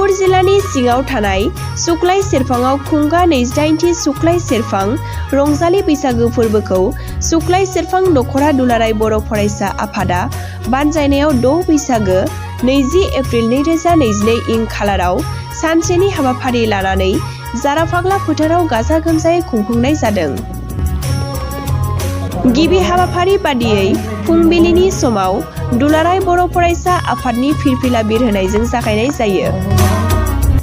तामुलपुर जिल्लानि सिङाव थानाय सुक्लाय सेरफाङाव खुंगा 28थि सुक्लाय सेरफां रंजालि बैसागु फोरबोखौ सुक्लाय सेरफां दख'रा दुलाराय बर' फरायसा आफादा बानजायनायाव 6 बैसागो 20 एप्रिल 2022 इं खालाराव सानसेनि हाबाफारि लानानै जाराफाग्ला फोथाराव गाजा गोमजायै खुंफुंनाय जादों। गिबि हाबाफारि बादियै फुंबिलिनि समाव दुलाराय बर' फरायसा आफादनि फिरफिला बिरहोनायजों जागायनाय जायो।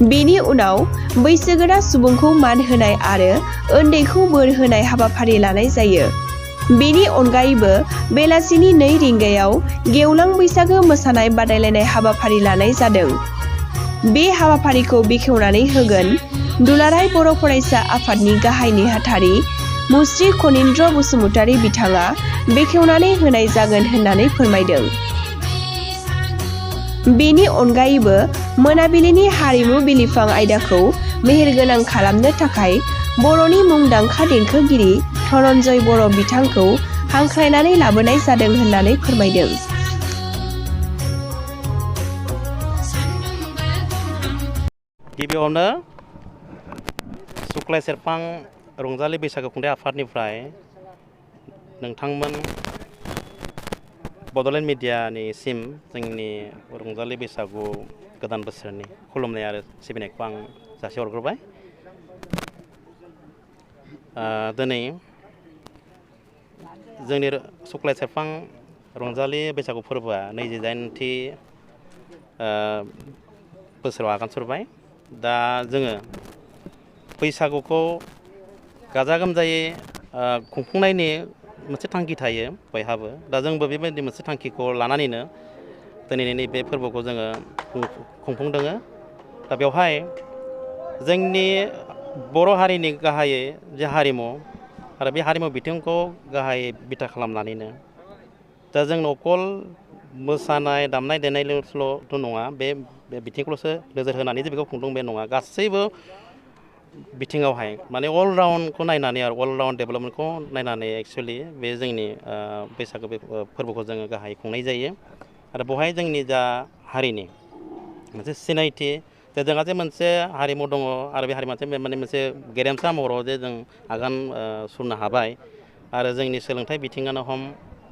बेनि उनाव बैसोगोरा सुबुंखौ मान होनाय आरो उन्दैखौ बोर होनाय हाबाफारि लानाय जायो। बेनि अनगायैबो बेलासिनि 2 रिंगायाव गेवलां बैसागो मोसानाय बादायलायनाय हाबाफारि लानाय जादों। बे हाबाफारिखौ बेखेवनानै होगोन दुलाराय बर' फरायसा आफादनि गाहाय नेहाथारि मुस्रि खनीन्द्र बसुमतारी बिथाङा बेखेवनानै होनाय जागोन होननानै फोरमायदों। बेनि अनगायैबो मोनाबिलिनि हारिमु बिलिफां आयदाखौ मेहेरगोनां खालामनो थाखाय बर'नि मुंदांखा देंखोगिरि धनन्जय बर' बिथांखौ हांख्रायनानै लाबोनाय जादों होननानै फोरमायदों। गिबियावनो सुक्लाय सेरफां रंजालि बैसागो खुंथाय आफादनिफ्राय नोंथांमोन बड'लेण्ड मिडियानिसिम जोंनि रंजालि बैसागु गोदान बोसोरनि खुलुमनाय आरो सिबिनायखौ आं जासिहरग्रोबाय। दिनै जोंनि सुक्लाय सेरफां रंजालि बैसागु फोरबोआ 28थि बोसोराव आगान सुरबाय। दा जोङो बैसागुखौ गाजा गोमजायै खुंफुंनायनि मोनसे थांखि थायो बयहाबो। दा जोंबो बेबायदि मोनसे थांखिखौ लानानैनो दिनैनि नैबे फोरबोखौ जोङो खुंफुंदों। दा बेवहाय जोंनि बर' हारिनि गाहायै जे हारिमु आरो बे हारिमु बिथिंखौ गाहायै बिथा खालामनानैनो दा जों अकल मोसानाय दामनाय देनायल'थ' नङा, बे बिथिंखौल'सो नोजोर होनानै जे बेखौ खुंदों बे नङा। गासैबो बिथिङावहाय माने अलराउन्डखौ नायनानै आरो अलराउन्ड डेभेलपमेन्टखौ नायनानै एक्सुवेलि बे जोंनि बैसागो फोरबोखौ जोङो गाहायै खुंनाय जायो। आरो बेवहाय जोंनि जा हारिनि मोनसे सिनायथि जे जोंहा जे मोनसे हारिमु दङ आरो बे हारिमुवा माने मोनसे गेरेमसा महराव जे जों आगान सुरनो हाबाय आरो जोंनि सोलोंथाइ बिथिङानो हम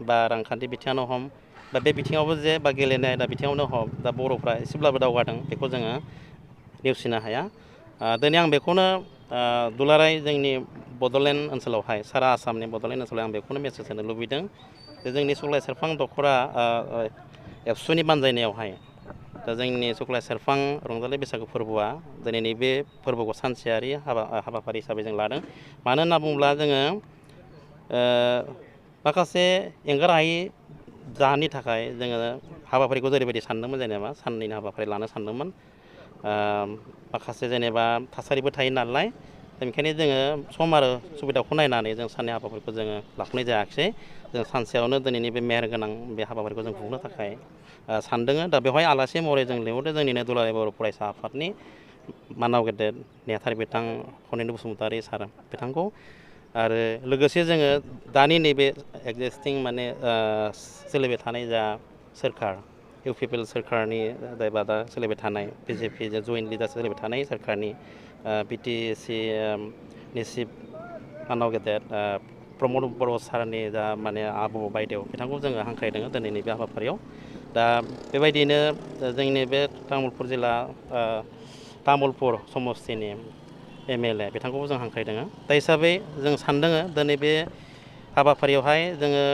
बा रांखान्थि बिथिङानो हम दा बे बिथिङावबो जे बा गेलेनाय दा बिथिङावनो हम दा बर'फ्रा एसेब्लाबो दावगादों बेखौ जोङो नेवसिनो हाया। दिनै आं बेखौनो दुलाराय जोंनि बड'लेण्ड ओनसोलावहाय सारा आसामनि बड'लेण्ड ओनसोलाव आं बेखौनो मेसेज होनो लुबैदों जे जोंनि सुक्लाय सेरफां दख'रा एबसुनि बानजायनायावहाय दा जोंनि सुक्लाय सेरफां रंजालि बैसागु फोरबोआ दिनैनि बे फोरबोखौ सानसेयारि हाबाफारि हिसाबै जों लादों। मानो होनना बुङोब्ला जोङो माखासे एंगार हायै जाहोननि थाखाय जोङो हाबाफारिखौ जेरैबायदि सानदोंमोन, जेनेबा साननैनि हाबाफारि लानो सानदोंमोन। माखासे जेनेबा थासारिबो थायो नालाय, बेनिखायनो जोङो सम आरो सुबिदाखौ नायनानै जों साननै हाबाफारिखौ जोङो लाफुनाय जायाखिसै। जों सानसेयावनो दिनैनि बे मेहेरगोनां बे हाबाफारिखौ जों खुंनो थाखाय सानदों। दा बेवहाय आलासि महरै जों लिंहरदों जोंनिनो दुलाराय बर' फरायसा आफादनि मानाव गेदेर नेहाथारि बिथां खनीन्द्र बसुमतारी सार बिथांखौ आरो लोगोसे जोङो दानि नैबे एक्जिस्टिं माने सोलिबाय थानाय जा सोरखार इउपिपिएल सोरखारनि जायबा दा सोलिबाय थानाय बिजेपि जयेन्ट लिडार सोलिबाय थानाय सोरखारनि बिटिसि नि चिफ मानाव गेदेर प्रमद बर' सारनि जा माने आब' बायदेव बिथांखौ जोङो हांख्रायदों दिनैनि बे हाबाफारियाव। दा बेबायदिनो जोंनि बे तामुलपुर जिल्ला तामुलपुर समस्तिनि एमएलए बिथांखौबो जों हांख्रायदों। दा हिसाबै जों सानदों दिनै बे हाबाफारियावहाय जोङो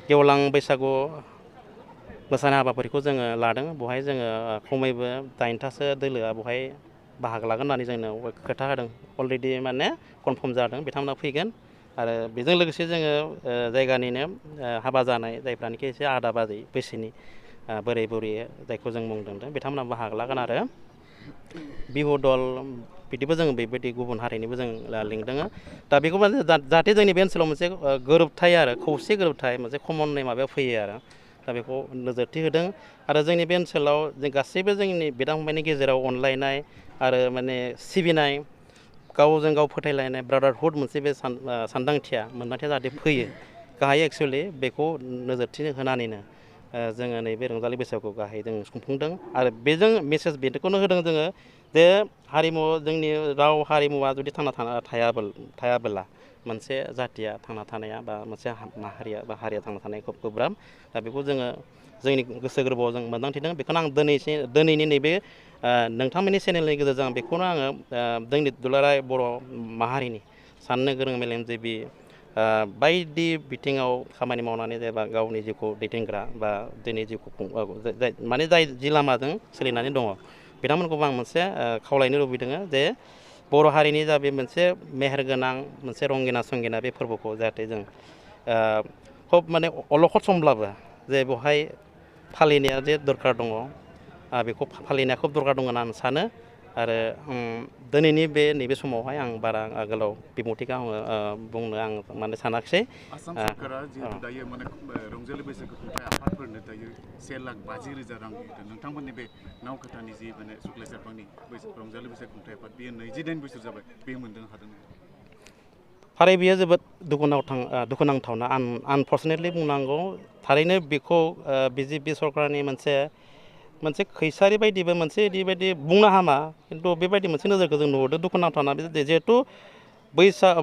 गेवलां बैसागु मोसानाय हाबाफारिखौ जोङो लादों। बेवहाय जोङो खमैबो 8थासो दोलोआ बेवहाय बाहागो लागोन होननानै जोंनो खोथा होदों। अलरेडि माने कनफार्म जादों, बिथांमोना फैगोन। आरो बेजों लोगोसे जोङो जायगानिनो हाबा जानाय जायफ्रानोखि एसे आदा बाजै बैसोनि बोराय बुरै जायखौ जों मुं दोनदों बिथांमोना बाहागो लागोन। आरो बिहु दल बिदिबो जों बेबायदि गुबुन हारिनिबो जों लिंदों। दा बेखौ माने जाहाथे जोंनि बे ओनसोलाव मोनसे गोरोबथाय आरो खौसे गोरोबथाय मोनसे कमन माबायाव फैयो आरो दा बेखौ नोजोरथि होदों। आरो जोंनि बे ओनसोलाव जों गासैबो जोंनि बिदा फंबायनि गेजेराव अनलायनाय आरो माने सिबिनाय गावजों गाव फोथायलायनाय ब्रादारहुड मोनसे बे मोन्दांथिया जाहाथे फैयो गाहाय एक्सुवेलि बेखौ नोजोरथि होनानैनो जोङो नैबे रंजालि बैसागु गाहाय जों खुंफुंदों आरो बेजों मेसेज बेखौनो होदों जोङो जे हारिमु जोंनि राव हारिमुवा जुदि थांना थायाबोला मोनसे जाथिया थांना थानाया बा मोनसे माहारिया बा हारिया थांना थानाया खोब गोब्राब दा बेखौ जोङो जोंनि गोसो गोरबोआव जों मोनदांथिदों बेखौनो आं दिनैनि नैबे नोंथांमोननि चेनेलनि गेजेरजों आं बेखौनो आङो जोंनि दुलाराय बर' माहारिनि साननो गोरों मेलेमजिबि बायदि बिथिङाव खामानि मावनानै जेनेबा गावनि जिउखौ दैदेनग्रा बा दिनै जिउखौ माने जाय जि लामाजों सोलिनानै दङ बिथांमोनखौबो आं मोनसे खावलायनो लुबैदों जे बर' हारिनि जा बे मोनसे मेहेरगोनां मोनसे रंगिना संगिना बे फोरबोखौ जाहाथे जों खोब माने अलखद समब्लाबो जे बेवहाय फालिनाया जे दरखार दङ बेखौ फालिनाया खोब दरखार दङ होनना आं सानो आरो दिनैनि नैबे समावहाय आं बारा गोलाव बिबुंथिखौ आङो बुंनो आं माने सानाखिसै। आसाम सरकारा जिहेतु दायो माने रंजालि बैसागु खुंथाय आफादफोरनो दायो 1,50,000 रां होदों नोंथांमोननि बे नावकाटानि जि माने सुक्लाय सेरफांनि रंजालि बैसागु खुंथाय आफाद बेयो 29 बोसोर जाबाय बे मोनदों हादों। थारै बेयो जोबोद दुखुनांथावना आनफर्चुनेटलि बुंनांगौ थारैनो बेखौ बिजेपि सरकारनि मोनसे खैसारि बायदिबो मोनसे ओरैबायदि बुंनो हामा खिन्थु बेबायदि मोनसे नोजोरखौ जों नुहुरदों दुखुनांथावना जिहेथु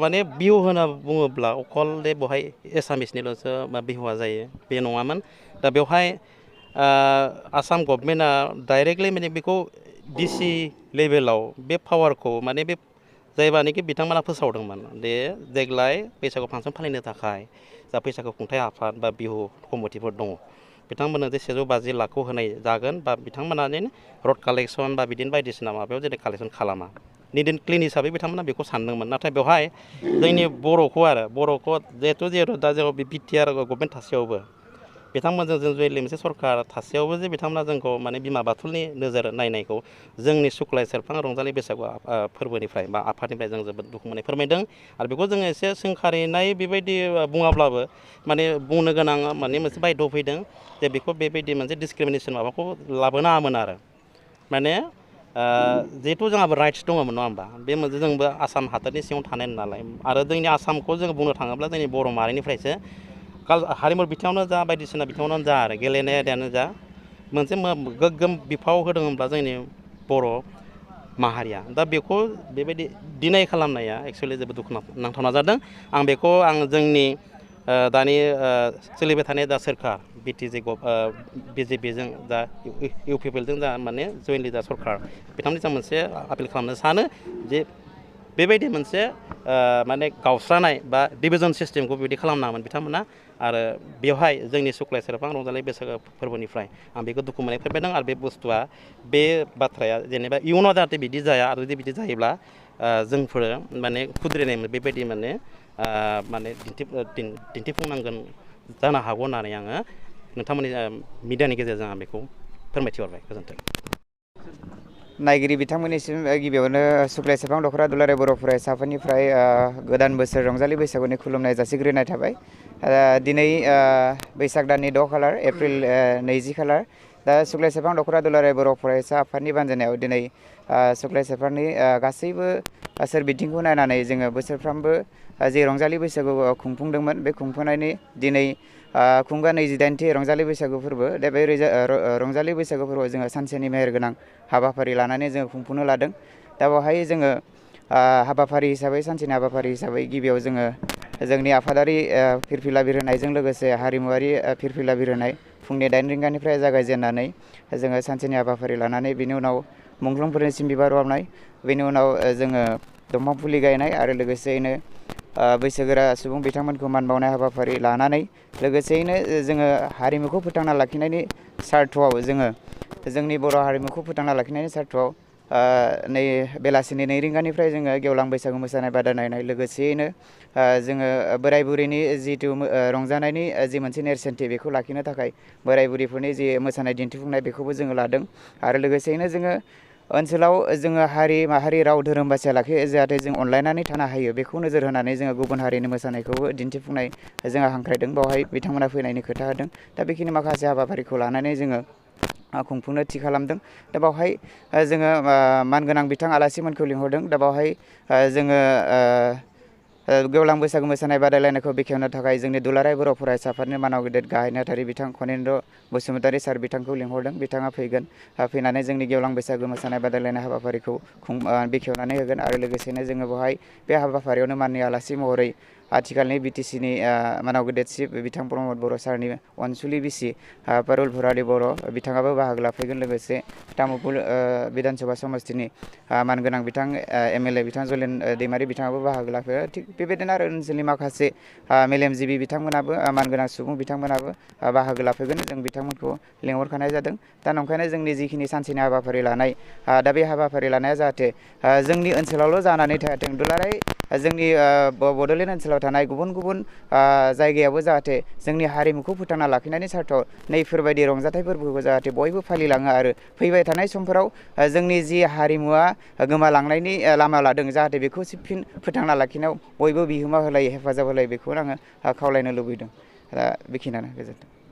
माने बिहु होनना बुङोब्ला अकल दे बेवहाय एसामिसनिल'सो बिहुआ जायो बे नङामोन दा बेवहाय आसाम गभर्नमेन्टआ डाइरेक्टलि माने बेखौ डिसि लेभेलाव बे पावारखौ माने बे जायबानोखि बिथांमोना फोसावदोंमोन दे देग्लाय बैसागु फांसन फालिनो थाखाय जा बैसागु खुंथाय आफाद बा बिहु कमिटिफोर दङ बिथांमोननो जे 150 लाखखौ होनाय जागोन बा बिथांमोना रड कालेक्सन बा बिदिनो बायदिसिना माबायाव जेरै कालेक्सन खालामा निट एन्ड क्लिन हिसाबै बिथांमोना बेखौ सानदोंमोन नाथाय बेवहाय जोंनि बर'खौ जिहेथु दा जेराव बिटिआर गभर्नमेन्ट थासेयावबो बिथांमोनजों जों जुदि मोनसे सरकार थासेयावबो जे बिथांमोना जोंखौ माने बिमा बाथुलनि नोजोर नायनायखौ जोंनि सुक्लाय सेरफां रंजालि बैसागु फोरबोनिफ्राय बा आफादनिफ्राय जों जोबोद दुखु मोननाय फोरमायदों आरो बेखौ जोङो एसे सोंखारिनाय बेबायदि बुङाब्लाबो माने बुंनो गोनां माने मोनसे बायद' फैदों जे बेखौ बेबायदि मोनसे डिसक्रिमिनेसन माबाखौ लाबोनाङामोन आरो माने जिहेथु जोंहाबो राइट्स दङमोन नङा होमबा बे मोनसे जोंबो आसाम हादरनि सिङाव थानाय नालाय आरो जोंनि आसामखौ जोङो बुंनो थाङोब्ला जोंनि बर' माहारिनिफ्रायसो हारिमु बिथिङावनो जा बायदिसिना बिथिङावनो जा आरो गेलेनाय आयदायानो जा मोनसे गोग्गोम बिफाव होदों होनब्ला जोंनि बर' माहारिया दा बेखौ बेबायदि डिनाय खालामनाया एक्सुवेलि जोबोद दुखुनांथावना जादों आं बेखौ जोंनि दानि सोलिबाय थानाय दा सोरखार बिजेपिजों दा इउपिपिएलजों जा माने जयेन्टलि दा सरकार बिथांमोनजों मोनसे आपिल खालामनो सानो जे बेबायदि मोनसे माने गावस्रानाय बा डिभिजन सिस्टेमखौ बेबायदि खालामनाङामोन बिथांमोना आरो बेवहाय जोंनि सुक्लाय सेरफां रंजालि बैसागो फोरबोनिफ्राय आं बेखौ दुखु मोननाय फोरमायदों आरो बे बुस्थुआ बे बाथ्राया जेनेबा इयुनाव जाहाथे बिदि जाया आरो जुदि बिदि जायोब्ला जोंफोरो माने खुद्रिनाय बेबायदि माने दिन्थिफुंनांगोन जानो हागौ होननानै आङो नोंथांमोननि मिडियानि गेजेरजों आं बेखौ फोरमायथिहरबाय गोजोन्थों। नायगिरि बिथांमोननिसिम गिबियावनो सुक्लाय सेरफां दख'रा दुलाराय बर' फरायसाफोरनिफ्राय गोदान बोसोर रंजालि बैसागुनि खुलुमनाय जासिग्रोनाय थाबाय दिनै बैसाग दाननि 6 खालार एप्रिल 20 खालार दा सुक्लाय सेरफां दख'रा दुलाराय बर' फरायसा आफादनि बानजायनायाव दिनै सुक्लाय सेरफांनि गासैबो सोरबिथिंखौ नायनानै जोङो बोसोरफ्रोमबो जि रंजालि बैसागु खुंफुंदोंमोन बे खुंफुंनायनि दिनै खुंगा 28थि रंजालि बैसागु फोरबो दा बे रंजालि बैसागु फोरबोआव जोङो सानसेनि मेहेरगोनां हाबाफारि लानानै जोङो खुंफुंनो लादों दा बेवहाय जोङो हाबाफारि हिसाबै सानसेनि हाबाफारि हिसाबै गिबियाव जोङो जोंनि आफादारि फिरफिला बिरहोनायजों लोगोसे हारिमुवारि फिरफिला बिरहोनाय फुंनि 8 रिंगानिफ्राय जागायजेननानै जोङो सानसेनि हाबाफारि लानानै बिनि उनाव मुंख्लंफोरनिसिम बिबार बावनाय बेनि उनाव जोङो दंफां फुलि गायनाय आरो लोगोसेयैनो बैसोगोरा सुबुं बिथांमोनखौ मान बावनाय हाबाफारि लानानै लोगोसेयैनो जोङो हारिमुखौ फोथांना लाखिनायनि सार्थ'आव जोङो जोंनि बर' हारिमुखौ फोथांना लाखिनायनि सार्थ'आव नै बेलासिनि 2 रिंगानिफ्राय जोङो गेवलां बैसागु मोसानाय बादायलायनाय लोगोसेयैनो जोङो बोराय बुरैनि जिथु रंजानायनि जि मोनसे नेरसोनथि बेखौ लाखिनो थाखाय बोराय बुरैफोरनि जि मोसानाय दिन्थिफुंनाय बेखौबो जोङो लादों आरो लोगोसेयैनो जोङो ओनसोलाव जोङो हारि माहारि राव धोरोम बासिया लाखियो जाहाथे जों अनलायनानै थानो हायो बेखौ नोजोर होनानै जोङो गुबुन हारिनि मोसानायखौबो दिन्थिफुंनाय जोङो हांख्रायदों बावहाय बिथांमोना फैनायनि खोथा होदों दा बेखिनि माखासे हाबाफारिखौ लानानै जोङो खुंफुंनो थि खालामदों दा बावहाय जोङो मानगोनां बिथां आलासिमोनखौ लिंहरदों दा बावहाय जोङो गेवलां बैसागु मोसानाय बादायलायनायखौ बेखेवनो थाखाय जोंनि दुलाराय बर' फरायसा आफादनि मानाव गेदेर गाहाय नेहाथारि बिथां खनेन्द्र बसुमतारी सार बिथांखौ लिंहरदों। बिथाङा फैगोन, फैनानै जोंनि गेवलां बैसागु मोसानाय बादायलायनाय हाबाफारिखौ बेखेवनानै होगोन आरो लोगोसेनो जोङो बेवहाय बे हाबाफारियावनो माननि आलासि महरै आथिखालनि बिटिसिनि मानाव गेदेर चिफ बिथां प्रमद बर' सारनि अनसुलि बिसि पारुल भराली बर' बिथाङाबो बाहागो लाफैगोन। लोगोसे तामुलपुर बिधानसभा समस्तिनि मानगोनां बिथां MLA बिथां जलेन दैमारि बिथाङाबो बाहागो लाफैयो। थिग बेबायदिनो आरो ओनसोलनि माखासे मेलेमजिबि बिथांमोनाबो मानगोनां सुबुं बिथांमोनाबो बाहागो लाफैगोन। जों बिथांमोनखौ लेंहरखानाय जादों। दा नंखायनो जोंनि जिखिनि सानसेनि हाबाफारि लानाय दा बे हाबाफारि लानाया जाहाथे जोंनि ओनसोलावल' जानानै थायाथों, दुलाराय जोंनि बड'लेण्ड ओनसोलाव थानाय गुबुन गुबुन जायगायावबो जाहाथे जोंनि हारिमुखौ फोथांना लाखिनायनि सार्थआव नैफोरबायदि रंजाथाइ फोरबोखौ जाहाथे बयबो फालिलाङो आरो फैबाय थानाय समफोराव जोंनि जि हारिमुवा गोमालांनायनि लामा लादों जाहाथे बेखौ फिन फोथांना लाखिनायाव बयबो बिहोमा होलायो, हेफाजाब होलायो, बेखौनो आङो खावलायनो लुबैदों। दा बेखिनियानो, गोजोन्थों।